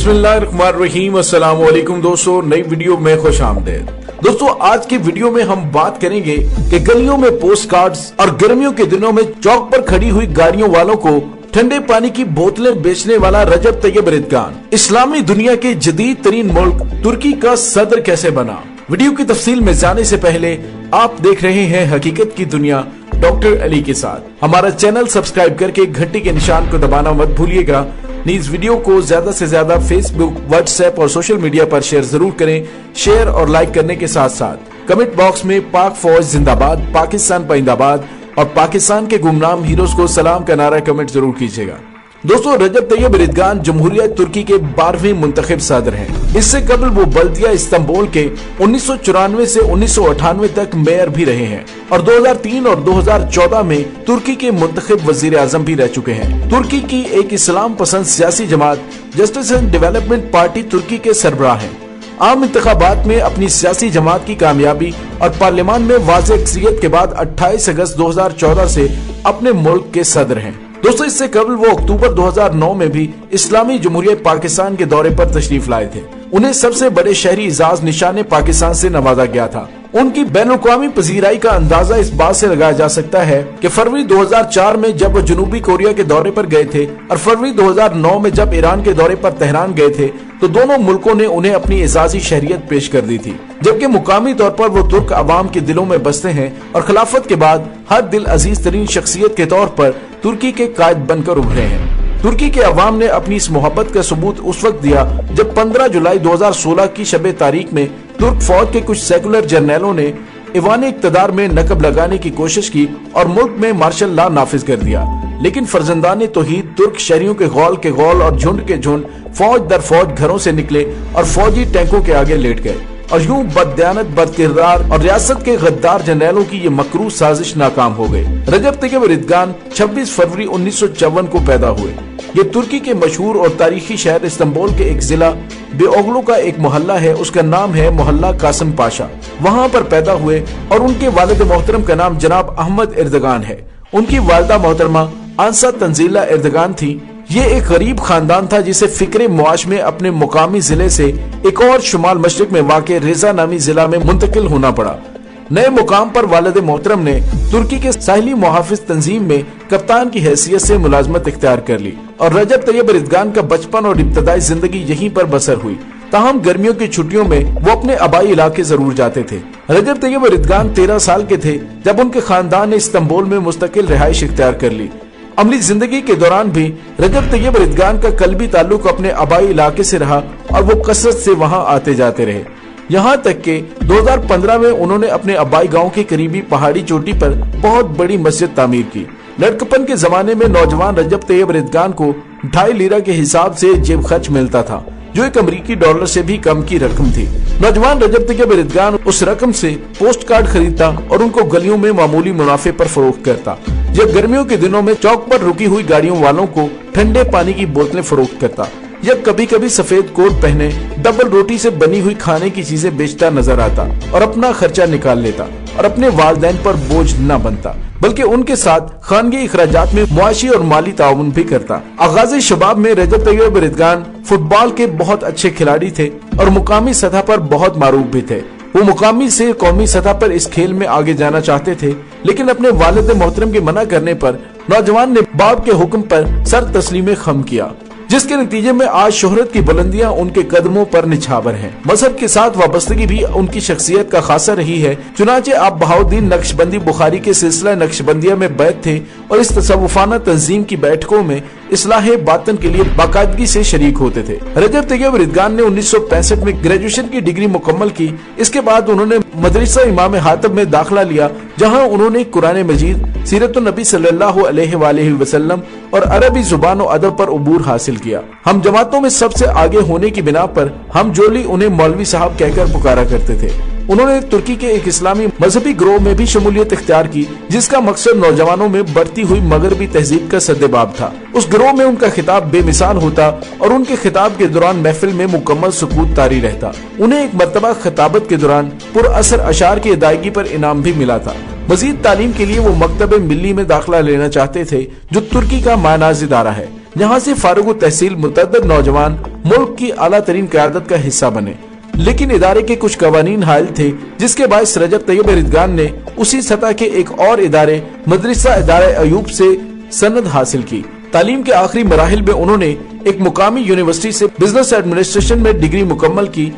बिस्मिल्लाहिर्रहमानिर्रहीम। अस्सलाम वालेकुम दोस्तों, नई वीडियो में खुश आमदीद। दोस्तों, आज की वीडियो में हम बात करेंगे कि गलियों में पोस्ट कार्ड्स और गर्मियों के दिनों में चौक पर खड़ी हुई गाड़ियों वालों को ठंडे पानी की बोतलें बेचने वाला रजब तैयब एर्दोगान इस्लामी दुनिया के जदीद तरीन मुल्क तुर्की का सदर कैसे बना। वीडियो की तफसील में जाने से पहले आप देख रहे हैं हकीकत की दुनिया डॉक्टर अली के साथ। हमारा चैनल सब्सक्राइब करके घंटी के निशान को दबाना मत भूलिएगा। इस वीडियो को ज्यादा से ज्यादा फेसबुक, व्हाट्सएप और सोशल मीडिया पर शेयर जरूर करें। शेयर और लाइक करने के साथ साथ कमेंट बॉक्स में पाक फौज जिंदाबाद, पाकिस्तान पाइंदाबाद और पाकिस्तान के गुमनाम हीरोज को सलाम का नारा कमेंट जरूर कीजिएगा। दोस्तों, रजब तैयब एर्दोगान जमहूरियत तुर्की के 12वें मुंतखब सदर हैं। इससे कबल वो बल्दिया इस्तांबुल के 1994 से 1998 तक मेयर भी रहे हैं और 2003 और 2014 में तुर्की के मुंतखब वजीर आजम भी रह चुके हैं। तुर्की की एक इस्लाम पसंद सियासी जमात जस्टिस एंड डेवलपमेंट पार्टी तुर्की के सरबराह हैं। आम इंतखाबात में अपनी सियासी जमात की कामयाबी और पार्लियामान में वाज़ेह अक्सरियत के बाद 28 अगस्त 2014 से अपने मुल्क के सदर हैं। दोस्तों, इससे कबल वो अक्टूबर 2009 में भी इस्लामी जमहूरियत पाकिस्तान के दौरे पर तशरीफ लाए थे। उन्हें सबसे बड़े शहरी एजाज निशान पाकिस्तान से नवाजा गया था। उनकी बैनुल-अक़वामी पजीराई का अंदाजा इस बात से लगाया जा सकता है कि फरवरी 2004 में जब वो जनूबी कोरिया के दौरे पर गए थे और फरवरी 2009 में जब ईरान के दौरे पर तेहरान गए थे तो दोनों मुल्कों ने उन्हें अपनी एजाजी शहरियत पेश कर दी थी, जबकि मुकामी तौर पर वो तुर्क अवाम के दिलों में बसते हैं और खिलाफत के बाद हर दिल अजीज तरीन शख्सियत के तौर पर तुर्की के कायद बनकर उभरे हैं। तुर्की के अवाम ने अपनी इस मोहब्बत का सबूत उस वक्त दिया जब 15 जुलाई 2016 की शब तारीख में तुर्क फौज के कुछ सेकुलर जर्नैलों ने ईवान इक़्तिदार में नकब लगाने की कोशिश की और मुल्क में मार्शल लॉ नाफिज कर दिया। लेकिन फर्जंदान तौहीद तुर्क शहरियों के गौल और झुंड के झुंड फौज दर फौज घरों से निकले और फौजी टैंकों के आगे लेट गए और यूं बददियानत, बदकिरदार और रियासत के गद्दार जर्नैलों की ये मकरू साजिश नाकाम हो गई। रजब तैयब एर्दोगान 26 फरवरी 1954 को पैदा हुए। ये तुर्की के मशहूर और तारीखी शहर इस्तांबुल के एक जिला बेओगलू का एक मोहल्ला है। उसका नाम है मोहल्ला कासिम पाशा। वहाँ पर पैदा हुए और उनके वालिद मोहतरम का नाम जनाब अहमद एर्दोगान है। उनकी वालिदा मोहतरमा आंसा तंजीला एर्दोगान थी। ये एक गरीब खानदान था जिसे फिक्रे मुआश में अपने मुकामी जिले से एक और शुमाल मशरिक में वाक़े रेजा नामी जिला में मुंतकिल होना पड़ा। नए मुकाम पर वालिद मोहतरम ने तुर्की के साहिली मुहाफिज तंजीम में कप्तान की हैसियत से मुलाजमत इख्तियार कर ली और रजब तैयब एर्दोगान का बचपन और इब्तदाई जिंदगी यहीं पर बसर हुई। ताहम गर्मियों की छुट्टियों में वो अपने आबाई इलाके जरूर जाते थे। रजब तैयब एर्दोगान 13 साल के थे जब उनके खानदान ने इस्तांबुल में मुस्तकिल रिहाइश इख्तियार कर ली। अमली जिंदगी के दौरान भी रजब तैयब एर्दोगान का कल्बी ताल्लुक अपने आबाई इलाके से रहा और वो कसरत से वहां आते जाते रहे। यहाँ तक कि 2015 में उन्होंने अपने आबाई गांव के करीबी पहाड़ी चोटी पर बहुत बड़ी मस्जिद तामीर की। लड़कपन के जमाने में नौजवान रजब तैयब एर्दोगान को 2.5 लीरा के हिसाब से जेब खर्च मिलता था, जो एक अमरीकी डॉलर से भी कम की रकम थी। नौजवान रजब तैयब एर्दोगान उस रकम से पोस्ट कार्ड खरीदता और उनको गलियों में मामूली मुनाफे पर फरोख्त करता। जब गर्मियों के दिनों में चौक पर रुकी हुई गाड़ियों वालों को ठंडे पानी की बोतलें फरोख्त करता या कभी कभी सफेद कोट पहने डबल रोटी से बनी हुई खाने की चीजें बेचता नजर आता और अपना खर्चा निकाल लेता और अपने वालिदैन पर बोझ न बनता, बल्कि उनके साथ खानगी इखराजात में मुआशी और माली ताउन भी करता। आगाज़ शबाब में रजब तैयब एर्दोगान फुटबॉल के बहुत अच्छे खिलाड़ी थे और मुकामी सतह पर बहुत मारूफ भी थे। वो मुकामी से कौमी सतह पर इस खेल में आगे जाना चाहते थे, लेकिन अपने वालिद मोहतरम के मना करने पर नौजवान ने बाप के हुक्म पर सर तस्लीम खम किया, जिसके नतीजे में आज शोहरत की बुलंदियां उनके कदमों पर निछावर हैं। मजहब के साथ वाबस्तगी भी उनकी शख्सियत का खासा रही है। चुनाचे आप बहाउद्दीन नक्शबंदी बुखारी के सिलसिला नक्शबंदिया में बैत थे और इस तसव्वुफाना तंजीम की बैठकों में इस्लाह बातन के लिए बाकायदगी से शरीक होते थे। रजब तैयब एर्दोगान ने 1965 में ग्रेजुएशन की डिग्री मुकम्मल की। इसके बाद उन्होंने मदरसा इमाम हातिब में दाखिला लिया, जहाँ उन्होंने कुरान मजीद, सीरत नबी सल्लल्लाहु अलैहि वसल्लम और अरबी जुबान और अदब पर उबूर हासिल किया। हम जमातों में सबसे आगे होने की बिना पर हम जोली उन्हें मौलवी साहब कहकर पुकारा करते थे। उन्होंने तुर्की के एक इस्लामी मजहबी ग्रोह में भी शमूलियत इख्तियार की, जिसका मकसद नौजवानों में बढ़ती हुई मगरबी तहजीब का सद्देबाब था। उस ग्रोह में उनका खिताब बेमिसाल होता और उनके खिताब के दौरान महफिल में मुकम्मल सुकूत तारी रहता। उन्हें एक मरतबा खिताबत के दौरान पुरअसर अशार की अदायगी पर इनाम भी मिला था। मजीद तालीम के लिए वो मकतब मिल्ली में दाखिला लेना चाहते थे, जो तुर्की का मायनाज़ इदारा है। जहाँ से फारूक तहसील मुतअद्दिद नौजवान मुल्क की आला तरीन क़यादत का हिस्सा बने। लेकिन इदारे के कुछ कवानीन हायल थे, जिसके बायस रजब तैयब रिदगान ने उसी सतह के एक और इदारे मदरसा इदारा अयूब से सनद हासिल की। तालीम के आखिरी मराहिल में उन्होंने एक मुकामी यूनिवर्सिटी से बिजनेस एडमिनिस्ट्रेशन में डिग्री मुकम्मल की।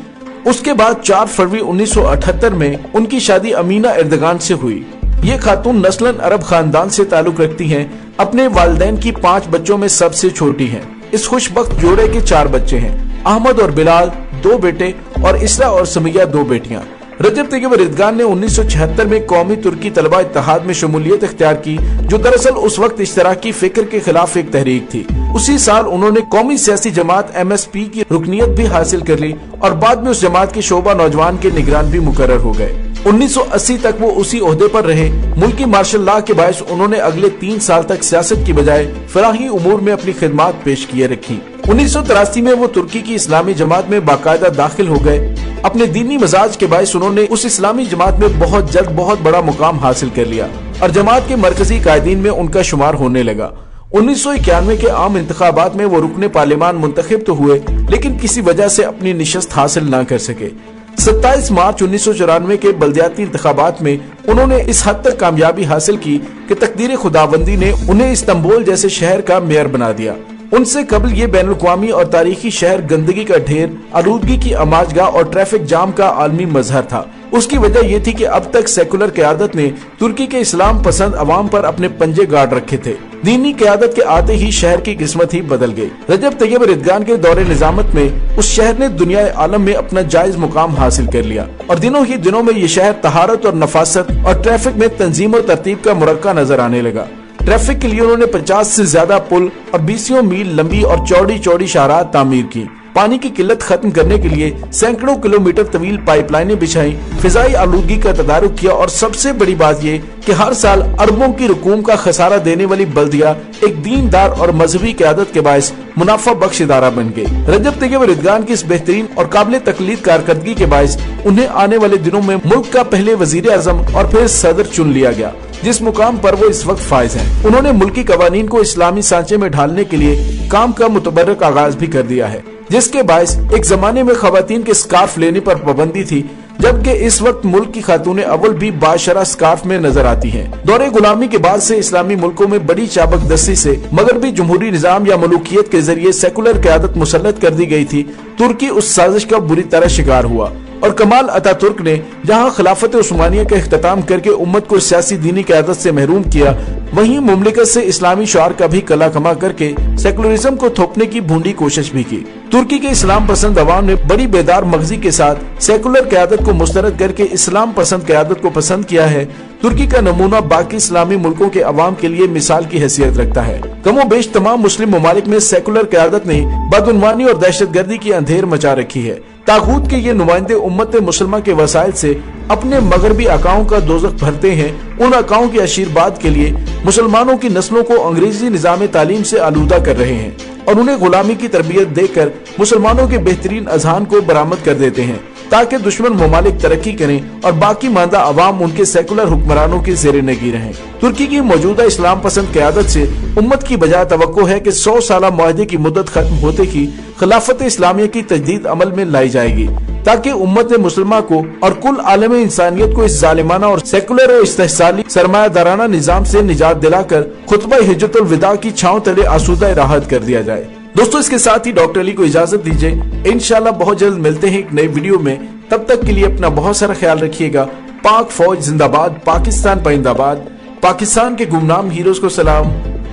उसके बाद 4 फरवरी 1978 में उनकी शादी अमीना एर्दगान से हुई। ये खातून नस्लन अरब खानदान से ताल्लुक रखती हैं। अपने वालिदैन की 5 बच्चों में सबसे छोटी हैं। इस खुशबख्त जोड़े के 4 बच्चे हैं, अहमद और बिलाल 2 बेटे और इसरा और समिया 2 बेटियां। रजब तैयब रिदगान ने 1976 में कौमी तुर्की तलबा इत्तेहाद में शमूलियत इख्तियार की, जो दरअसल उस वक्त इश्तराकी फिक्र के खिलाफ एक तहरीक थी। उसी साल उन्होंने कौमी सियासी जमात MSP की रुकनियत भी हासिल कर ली और बाद में उस जमात के शोबा नौजवान के निगरान भी मुकर्रर हो गए। 1980 तक वो उसी ओहदे पर रहे। मुल्की मार्शल लॉ के बायस उन्होंने अगले 3 साल तक सियासत की बजाय फलाही उमूर में अपनी खिदमात पेश किए रखी। 1983 में वो तुर्की की इस्लामी जमात में बाकायदा दाखिल हो गए। अपने दीनी मजाज के बायस उन्होंने उस इस्लामी जमात में बहुत जल्द बहुत बड़ा मुकाम हासिल कर लिया और जमात के मरकजी कायदीन में उनका शुमार होने लगा। 1991 के आम इंतखाबात में वो रुकने पार्लियामान मुंतखब तो हुए, लेकिन किसी वजह से अपनी निशस्त हासिल न कर सके। 27 मार्च 1994 के बल्दियाती इंतखाबात में उन्होंने इस हद तक कामयाबी हासिल की कि तकदीर खुदाबंदी ने उन्हें इस्तांबुल जैसे शहर का मेयर बना दिया। उनसे कबल ये बैनुल अक़वामी और तारीखी शहर गंदगी का ढेर, आलूदगी की अमाजगाह और ट्रैफिक जाम का आलमी मजहर था। उसकी वजह ये थी कि अब तक सेकुलर क़यादत ने तुर्की के इस्लाम पसंद अवाम पर अपने पंजे गाड़ रखे थे। दीनी क़यादत के आते ही शहर की किस्मत ही बदल गई। रजब तैयब रिदगान के दौरे निजामत में उस शहर ने दुनिया आलम में अपना जायज मुकाम हासिल कर लिया और दिनों ही दिनों में ये शहर तहारत और नफासत और ट्रैफिक में तंजीम और तरतीब का मुरक्का नजर आने लगा। ट्रैफिक के लिए उन्होंने 50 से ज्यादा पुल और 20 मील लंबी और चौड़ी चौड़ी शाहराह तामीर की। पानी की किल्लत खत्म करने के लिए सैकड़ों किलोमीटर तवील पाइपलाइनें बिछाई, फिजाई आलूदगी का तदारुक किया और सबसे बड़ी बात ये कि हर साल अरबों की रकूम का खसारा देने वाली बल्दिया एक दीनदार और मजहबी क़यादत के बायस मुनाफा बख्श इदारा बन गई। रजब तैयब रिदगान की इस बेहतरीन और काबिल तकलीद कारकर्दगी के बायस उन्हें आने वाले दिनों में मुल्क का पहले वजीर आजम और फिर सदर चुन लिया गया, जिस मुकाम पर वो इस वक्त फायज हैं। उन्होंने मुल्की कवानीन को इस्लामी सांचे में ढालने के लिए काम का मुतबर्रक आगाज भी कर दिया है, जिसके बायस एक जमाने में खवातीन के स्कार्फ लेने पर पाबंदी थी, जबकि इस वक्त मुल्क की खातूने अव्वल भी बाशरा स्कार्फ में नजर आती हैं। दौरे गुलामी के बाद से इस्लामी मुल्कों में बड़ी चाबकदस्ती से मगरबी जमहूरी निजाम या मलूकियत के जरिए सेकुलर क़यादत मुसल्लत कर दी गई थी। तुर्की उस साजिश का बुरी तरह शिकार हुआ और कमाल अतातुर्क ने जहां खिलाफत उस्मानिया का इख्तिताम करके उम्मत को सियासी दीनी क़यादत से महरूम किया, वहीं मुमलिकत से इस्लामी शुआर का भी कला कमा करके सेकुलरिज्म को थोपने की भूंडी कोशिश भी की। तुर्की के इस्लाम पसंद अवाम ने बड़ी बेदार मगजी के साथ सेकुलर क़यादत को मुस्तरद करके इस्लाम पसंद क़यादत को पसंद किया है। तुर्की का नमूना बाकी इस्लामी मुल्कों के अवाम के लिए मिसाल की हैसियत रखता है। कमोबेश तमाम मुस्लिम ममालिक में सेकुलर क़यादत ने बदउनवानी और दहशतगर्दी की अंधेर मचा रखी है। तागूत के ये नुमाइंदे उम्मत मुसलमान के वसाइल से अपने मगरबी अकाओं का दोज़ख भरते हैं। उन अकाओं के आशीर्वाद के लिए मुसलमानों की नस्लों को अंग्रेजी निज़ाम तालीम से आलूदा कर रहे हैं और उन्हें गुलामी की तरबियत देकर मुसलमानों के बेहतरीन अज़हान को बरामद कर देते हैं, ताकि दुश्मन ममालिक तरक्की करें और बाकी मानदा अवाम उनके सेकुलर हुक्मरानों के ज़ेरे नगी रहें। तुर्की की मौजूदा इस्लाम पसंद क़यादत से उम्मत की बजाय तवक्को है कि 100 साला मुआहदे की मुद्दत खत्म होते ही खिलाफत इस्लामिया की तजदीद अमल में लाई जाएगी, ताकि उम्मत मुसलमान को और कुल आलम इंसानियत को इस जालिमाना और सेकुलर और इस्तेहसाली सरमायादाराना निजाम से निजात दिलाकर खुतबा हिज्जतुल विदा की छांव तले आसूदा राहत कर दिया जाए। दोस्तों, इसके साथ ही डॉक्टर अली को इजाजत दीजिए। इंशाल्लाह बहुत जल्द मिलते हैं एक नई वीडियो में। तब तक के लिए अपना बहुत सारा ख्याल रखिएगा। पाक फौज जिंदाबाद, पाकिस्तान पाइंदाबाद, पाकिस्तान के गुमनाम हीरोज को सलाम।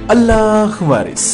अल्लाह वारिस।